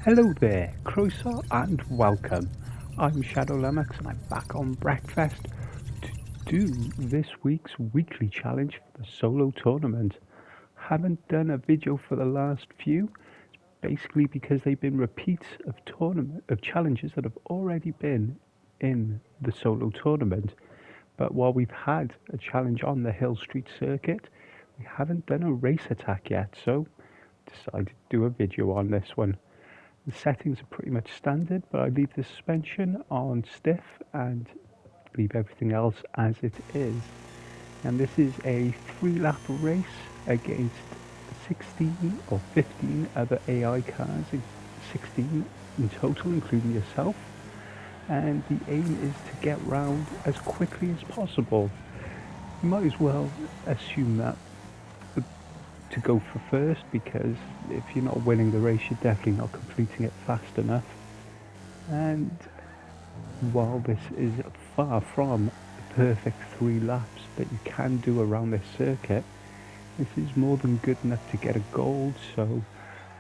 Hello there, Croeso and welcome. I'm Shadow Lummox and I'm back on Wreckfest to do this week's weekly challenge for the solo tournament. Haven't done a video for the last few, basically because they've been repeats of challenges that have already been in the solo tournament. But while we've had a challenge on the Hill Street circuit, we haven't done a race attack yet, so decided to do a video on this one. The settings are pretty much standard, but I leave the suspension on stiff and leave everything else as it is. And this is a 3-lap race against 16 or 15 other AI cars, 16 in total, including yourself. And the aim is to get round as quickly as possible. You might as well assume that to go for first, because if you're not winning the race, you're definitely not completing it fast enough. And while this is far from the perfect 3 laps that you can do around this circuit, this is more than good enough to get a gold, so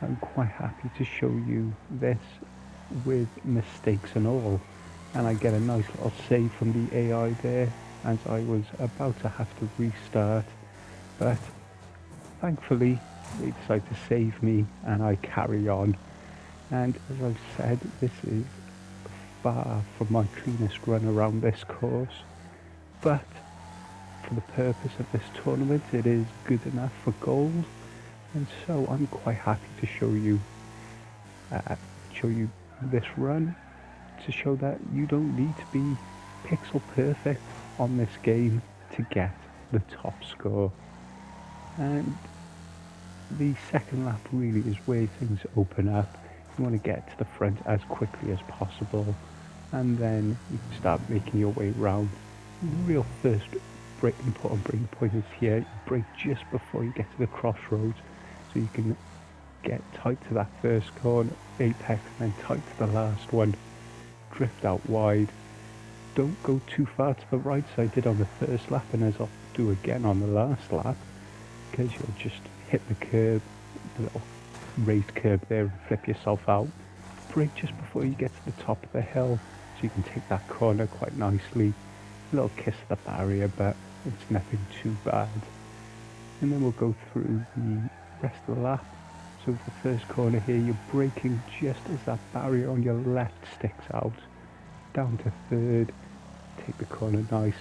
I'm quite happy to show you this with mistakes and all. And I get a nice little save from the AI there as I was about to have to restart, but thankfully they decide to save me and I carry on. And as I've said, this is far from my cleanest run around this course, but for the purpose of this tournament it is good enough for gold, and so I'm quite happy to show you this run to show that you don't need to be pixel perfect on this game to get the top score. And the second lap really is where things open up. You want to get to the front as quickly as possible, and then you can start making your way round. The real first important braking point is here. You brake just before you get to the crossroads, so you can get tight to that first corner, apex, and then tight to the last one. Drift out wide. Don't go too far to the right, as I did on the first lap, and as I'll do again on the last lap, because you'll just hit the curb, the little raised curb there, and flip yourself out. Brake just before you get to the top of the hill, so you can take that corner quite nicely. A little kiss of the barrier, but it's nothing too bad. And then we'll go through the rest of the lap. So the first corner here, you're braking just as that barrier on your left sticks out. Down to third, take the corner nice,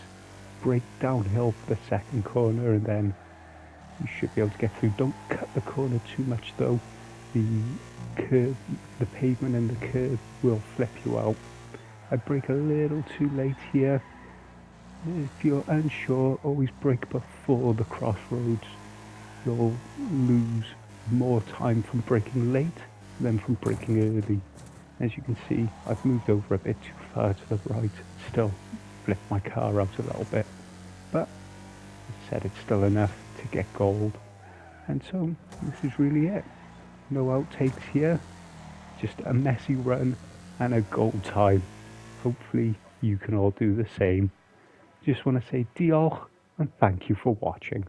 brake downhill for the second corner, and then you should be able to get through. Don't cut the corner too much though. The curb, the pavement and the curb will flip you out. I brake a little too late here. If you're unsure, always brake before the crossroads. You'll lose more time from braking late than from braking early. As you can see, I've moved over a bit too far to the right. Still flipped my car out a little bit, but as I said, it's still enough to get gold. And so this is really it. No outtakes here, just a messy run and a gold time. Hopefully you can all do the same. Just want to say diolch and thank you for watching.